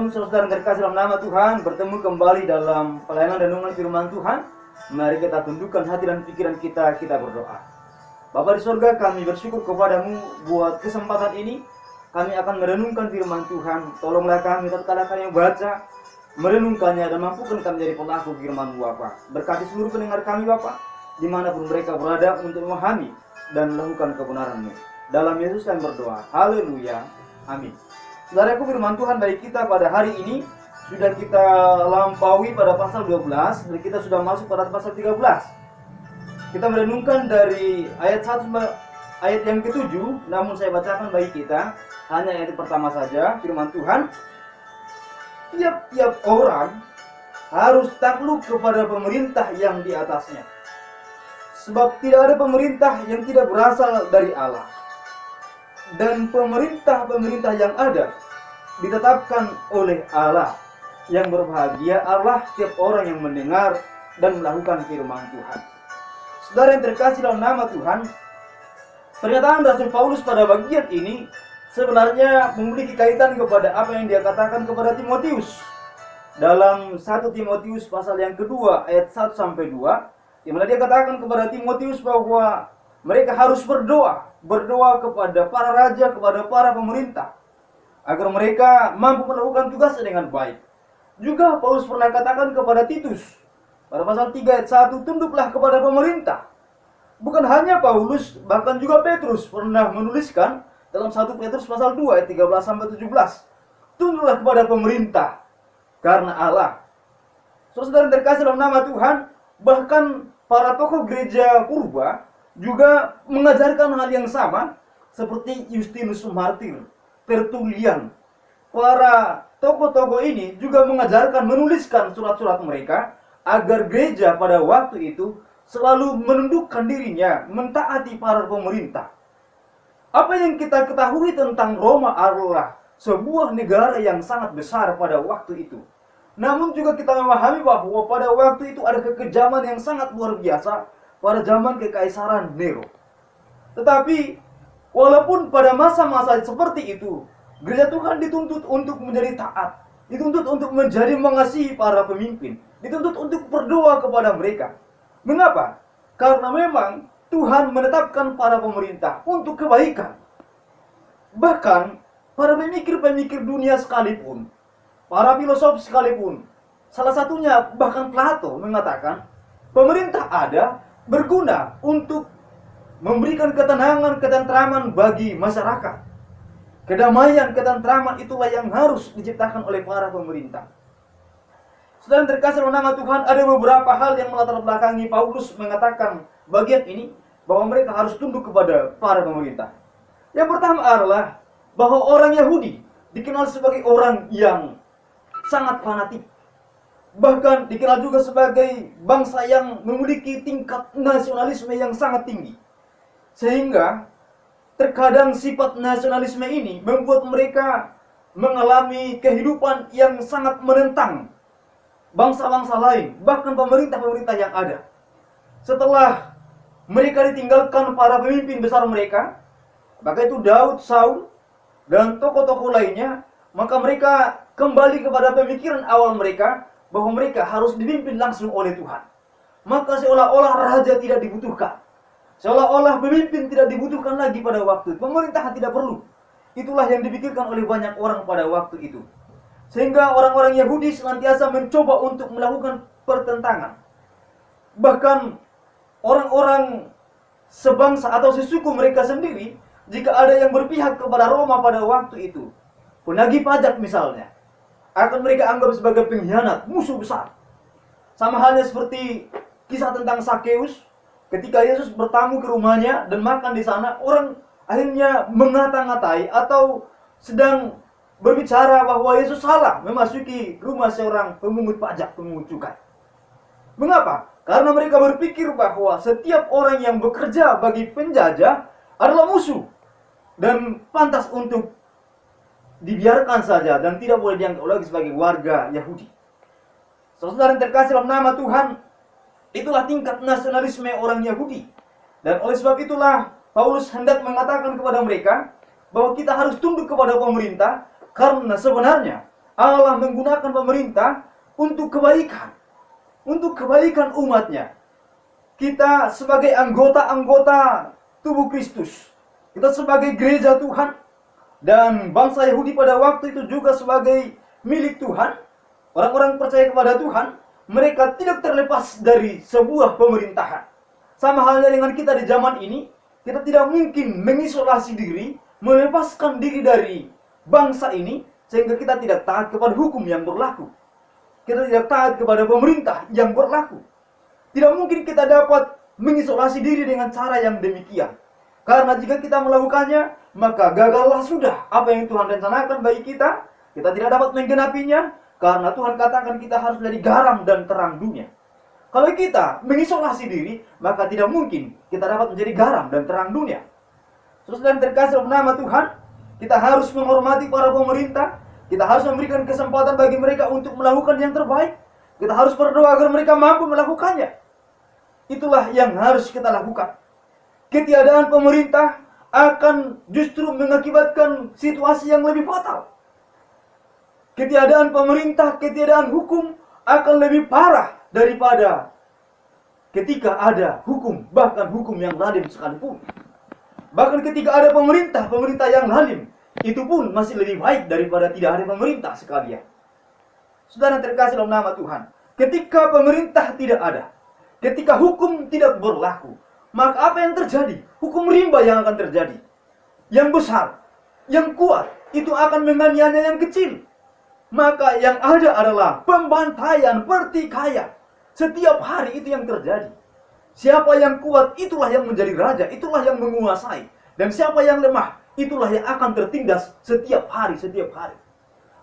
Shalom saudara terkasih dalam nama Tuhan. Bertemu kembali dalam pelayanan renungan firman Tuhan. Mari kita tundukkan hati dan pikiran kita berdoa. Bapa di surga, kami bersyukur kepadamu buat kesempatan ini. Kami akan merenungkan firman Tuhan. Tolonglah kami tatkala kami baca, merenungkannya dan mampukan kami menjadi pelaku firman Bapa. Berkati seluruh pendengar kami Bapa, dimanapun mereka berada, untuk memahami dan melakukan kebenaran-Mu. Dalam Yesus kami berdoa. Haleluya. Amin. Saudaraku, firman Tuhan bagi kita pada hari ini sudah kita lampaui pada pasal 12 dan kita sudah masuk pada pasal 13. Kita merenungkan dari ayat 1 ayat yang ke-7, namun saya bacakan bagi kita hanya ayat pertama saja. Firman Tuhan, tiap-tiap orang harus takluk kepada pemerintah yang di atasnya, sebab tidak ada pemerintah yang tidak berasal dari Allah. Dan pemerintah-pemerintah yang ada ditetapkan oleh Allah. Yang berbahagia Allah setiap orang yang mendengar dan melakukan firman Tuhan. Saudara yang terkasih dalam nama Tuhan, pernyataan Rasul Paulus pada bagian ini sebenarnya memiliki kaitan kepada apa yang dia katakan kepada Timotius. Dalam 1 Timotius pasal yang kedua ayat 1 sampai 2, di mana dia katakan kepada Timotius bahwa mereka harus berdoa kepada para raja, kepada para pemerintah, agar mereka mampu melakukan tugasnya dengan baik. Juga Paulus pernah katakan kepada Titus pada pasal 3 ayat 1, tunduklah kepada pemerintah. Bukan hanya Paulus, bahkan juga Petrus pernah menuliskan dalam 1 Petrus pasal 2 ayat 13 sampai 17, tunduklah kepada pemerintah karena Allah. Saudara terkasih dalam nama Tuhan, bahkan para tokoh gereja purba juga mengajarkan hal yang sama, seperti Justinus Martir, Tertullian. Para tokoh-tokoh ini juga mengajarkan, menuliskan surat-surat mereka agar gereja pada waktu itu selalu menundukkan dirinya, mentaati para pemerintah. Apa yang kita ketahui tentang Roma adalah sebuah negara yang sangat besar pada waktu itu. Namun juga kita memahami bahwa pada waktu itu ada kekejaman yang sangat luar biasa pada zaman kekaisaran Nero. Tetapi walaupun pada masa-masa seperti itu, gereja Tuhan dituntut untuk menjadi taat, dituntut untuk menjadi mengasihi para pemimpin, dituntut untuk berdoa kepada mereka. Mengapa? Karena memang Tuhan menetapkan para pemerintah untuk kebaikan. Bahkan para pemikir-pemikir dunia sekalipun, para filosof sekalipun, salah satunya bahkan Plato mengatakan, pemerintah ada berguna untuk memberikan ketenangan, ketentraman bagi masyarakat. Kedamaian, ketentraman itulah yang harus diciptakan oleh para pemerintah. Saudara terkasih dalam nama Tuhan, ada beberapa hal yang melatar belakangi Paulus mengatakan bagian ini, bahwa mereka harus tunduk kepada para pemerintah. Yang pertama adalah bahwa orang Yahudi dikenal sebagai orang yang sangat fanatik. Bahkan dikenal juga sebagai bangsa yang memiliki tingkat nasionalisme yang sangat tinggi. Sehingga terkadang sifat nasionalisme ini membuat mereka mengalami kehidupan yang sangat menentang bangsa-bangsa lain, bahkan pemerintah-pemerintah yang ada. Setelah mereka ditinggalkan para pemimpin besar mereka, maka itu Daud, Saul, dan tokoh-tokoh lainnya, maka mereka kembali kepada pemikiran awal mereka, bahwa mereka harus dipimpin langsung oleh Tuhan. Maka seolah-olah raja tidak dibutuhkan, seolah-olah pemimpin tidak dibutuhkan lagi pada waktu itu. Pemerintahan tidak perlu. Itulah yang dipikirkan oleh banyak orang pada waktu itu. Sehingga orang-orang Yahudi senantiasa mencoba untuk melakukan pertentangan. Bahkan orang-orang sebangsa atau sesuku mereka sendiri, jika ada yang berpihak kepada Roma pada waktu itu, penagih pajak misalnya, akan mereka anggap sebagai pengkhianat, musuh besar. Sama halnya seperti kisah tentang Sakeus, ketika Yesus bertamu ke rumahnya dan makan di sana, orang akhirnya mengata-ngatai atau sedang berbicara bahwa Yesus salah memasuki rumah seorang pemungut pajak, pemungut cukai. Mengapa? Karena mereka berpikir bahwa setiap orang yang bekerja bagi penjajah adalah musuh dan pantas untuk dibiarkan saja dan tidak boleh dianggap lagi sebagai warga Yahudi. Saudara yang terkasih dalam nama Tuhan, itulah tingkat nasionalisme orang Yahudi. Dan oleh sebab itulah Paulus hendak mengatakan kepada mereka bahwa kita harus tunduk kepada pemerintah, karena sebenarnya Allah menggunakan pemerintah untuk kebaikan umatnya. Kita sebagai anggota-anggota tubuh Kristus, kita sebagai gereja Tuhan, dan bangsa Yahudi pada waktu itu juga sebagai milik Tuhan, orang-orang percaya kepada Tuhan, mereka tidak terlepas dari sebuah pemerintahan. Sama halnya dengan kita di zaman ini, kita tidak mungkin mengisolasi diri, melepaskan diri dari bangsa ini, sehingga kita tidak taat kepada hukum yang berlaku. Kita tidak taat kepada pemerintah yang berlaku. Tidak mungkin kita dapat mengisolasi diri dengan cara yang demikian. Karena jika kita melakukannya, maka gagallah sudah apa yang Tuhan rencanakan bagi kita. Kita tidak dapat menggenapinya, karena Tuhan katakan kita harus menjadi garam dan terang dunia. Kalau kita mengisolasi diri, maka tidak mungkin kita dapat menjadi garam dan terang dunia. Saudara yang terkasih dalam nama Tuhan, kita harus menghormati para pemerintah. Kita harus memberikan kesempatan bagi mereka untuk melakukan yang terbaik. Kita harus berdoa agar mereka mampu melakukannya. Itulah yang harus kita lakukan. Ketiadaan pemerintah akan justru mengakibatkan situasi yang lebih fatal. Ketiadaan pemerintah, ketiadaan hukum akan lebih parah daripada ketika ada hukum, bahkan hukum yang zalim sekalipun. Bahkan ketika ada pemerintah yang zalim, itu pun masih lebih baik daripada tidak ada pemerintah sekalian. Saudara terkasih dalam nama Tuhan, ketika pemerintah tidak ada, ketika hukum tidak berlaku, maka apa yang terjadi? Hukum rimba yang akan terjadi. Yang besar, yang kuat, itu akan menganiaya yang kecil. Maka yang ada adalah pembantaian, pertikaian. Setiap hari itu yang terjadi. Siapa yang kuat, itulah yang menjadi raja, itulah yang menguasai. Dan siapa yang lemah, itulah yang akan tertindas setiap hari.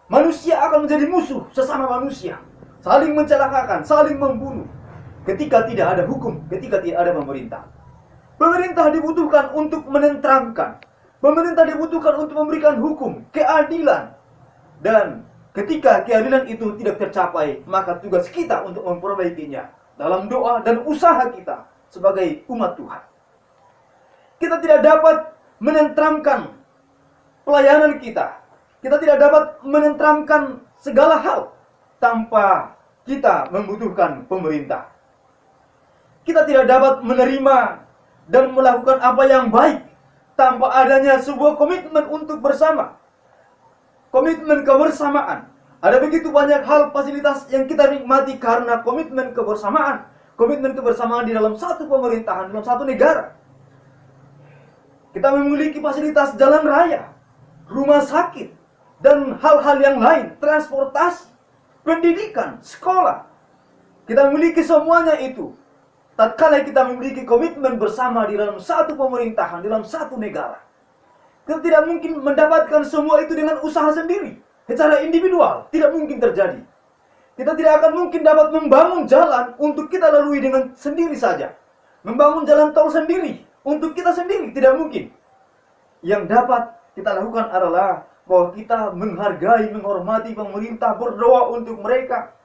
Manusia akan menjadi musuh sesama manusia. Saling mencelakakan, saling membunuh. Ketika tidak ada hukum, ketika tidak ada pemerintah. Pemerintah dibutuhkan untuk menenteramkan. Pemerintah dibutuhkan untuk memberikan hukum, keadilan. Dan ketika keadilan itu tidak tercapai, maka tugas kita untuk memperbaikinya dalam doa dan usaha kita sebagai umat Tuhan. Kita tidak dapat menenteramkan pelayanan kita. Kita tidak dapat menenteramkan segala hal tanpa kita membutuhkan pemerintah. Kita tidak dapat menerima dan melakukan apa yang baik tanpa adanya sebuah komitmen untuk bersama. Komitmen kebersamaan. Ada begitu banyak hal fasilitas yang kita nikmati karena komitmen kebersamaan. Komitmen kebersamaan di dalam satu pemerintahan, dalam satu negara. Kita memiliki fasilitas jalan raya, rumah sakit, dan hal-hal yang lain, transportasi, pendidikan, sekolah. Kita memiliki semuanya itu. Tatkala kita memiliki komitmen bersama di dalam satu pemerintahan, di dalam satu negara. Kita tidak mungkin mendapatkan semua itu dengan usaha sendiri. Secara individual, tidak mungkin terjadi. Kita tidak akan mungkin dapat membangun jalan untuk kita lalui dengan sendiri saja. Membangun jalan tol sendiri, untuk kita sendiri, tidak mungkin. Yang dapat kita lakukan adalah bahwa kita menghargai, menghormati pemerintah, berdoa untuk mereka.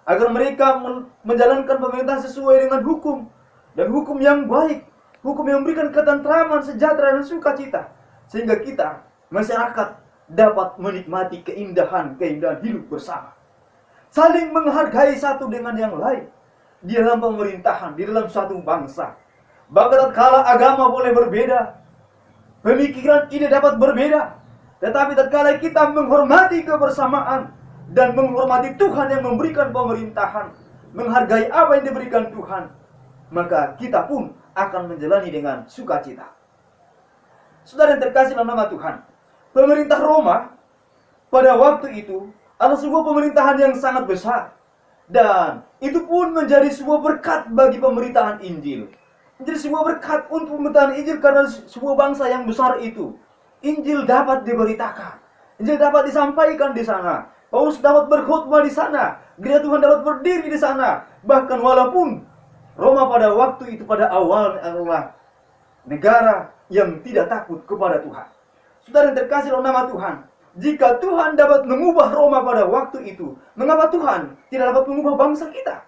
Agar mereka menjalankan pemerintah sesuai dengan hukum. Dan hukum yang baik. Hukum yang memberikan ketentraman, sejahtera, dan sukacita. Sehingga kita, masyarakat, dapat menikmati keindahan hidup bersama. Saling menghargai satu dengan yang lain. Di dalam pemerintahan, di dalam suatu bangsa. Bahkan tatkala agama boleh berbeda, pemikiran ide dapat berbeda, tetapi tatkala kita menghormati kebersamaan dan menghormati Tuhan yang memberikan pemerintahan, menghargai apa yang diberikan Tuhan, maka kita pun akan menjalani dengan sukacita. Saudara yang terkasih dalam nama Tuhan, pemerintah Roma pada waktu itu adalah sebuah pemerintahan yang sangat besar, dan itu pun menjadi sebuah berkat bagi pemberitaan Injil. Menjadi sebuah berkat untuk pemberitaan Injil karena sebuah bangsa yang besar itu. Injil dapat diberitakan, Injil dapat disampaikan di sana. Paulus dapat berkhotbah di sana, gereja Tuhan dapat berdiri di sana. Bahkan walaupun Roma pada waktu itu pada awalnya adalah negara yang tidak takut kepada Tuhan. Saudara yang terkasih dalam nama Tuhan, jika Tuhan dapat mengubah Roma pada waktu itu, mengapa Tuhan tidak dapat mengubah bangsa kita?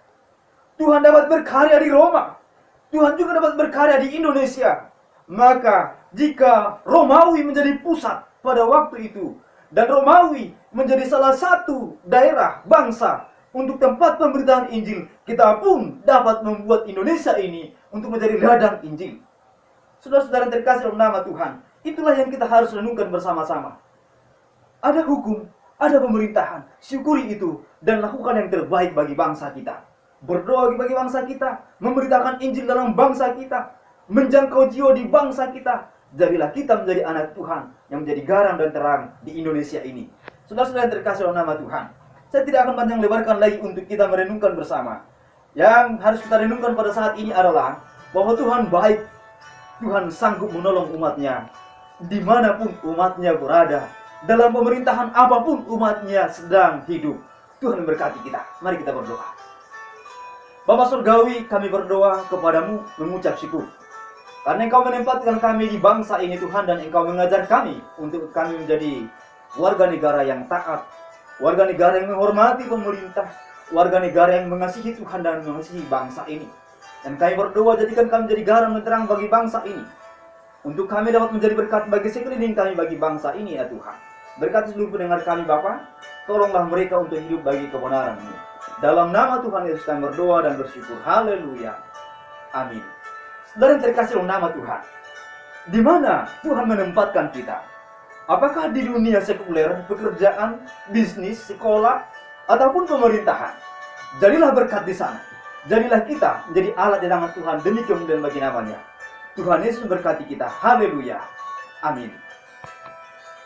Tuhan dapat berkarya di Roma, Tuhan juga dapat berkarya di Indonesia. Maka jika Romawi menjadi pusat pada waktu itu, dan Romawi menjadi salah satu daerah bangsa untuk tempat pemberitaan Injil, kita pun dapat membuat Indonesia ini untuk menjadi ladang Injil. Saudara-saudara yang terkasih dalam nama Tuhan, itulah yang kita harus renungkan bersama-sama. Ada hukum, ada pemerintahan, syukuri itu dan lakukan yang terbaik bagi bangsa kita. Berdoa bagi bangsa kita, memberitakan Injil dalam bangsa kita, menjangkau jiwa di bangsa kita. Jadilah kita menjadi anak Tuhan yang menjadi garam dan terang di Indonesia ini. Saudara-saudara yang terkasih dalam nama Tuhan, saya tidak akan panjang lebarkan lagi untuk kita merenungkan bersama. Yang harus kita renungkan pada saat ini adalah bahwa Tuhan baik. Tuhan sanggup menolong umatnya dimanapun umatnya berada, dalam pemerintahan apapun umatnya sedang hidup. Tuhan memberkati kita. Mari kita berdoa. Bapa Surgawi, kami berdoa kepadamu mengucap syukur karena Engkau menempatkan kami di bangsa ini Tuhan, dan Engkau mengajar kami untuk kami menjadi warga negara yang taat, warga negara yang menghormati pemerintah, warga negara yang mengasihi Tuhan dan mengasihi bangsa ini. Dan kami berdoa, jadikan kami menjadi garam dan terang bagi bangsa ini, untuk kami dapat menjadi berkat bagi sekeliling kami, bagi bangsa ini ya Tuhan. Berkati seluruh pendengar kami Bapa, tolonglah mereka untuk hidup bagi kebenaran-Mu. Dalam nama Tuhan Yesus kami berdoa dan bersyukur. Haleluya. Amin. Saudara yang terkasih dalam nama Tuhan, di mana Tuhan menempatkan kita? Apakah di dunia sekuler, pekerjaan, bisnis, sekolah, ataupun pemerintahan? Jadilah berkat di sana. Jadilah kita menjadi alat di tangan Tuhan demi kemuliaan bagi namanya. Tuhan Yesus memberkati kita. Haleluya. Amin.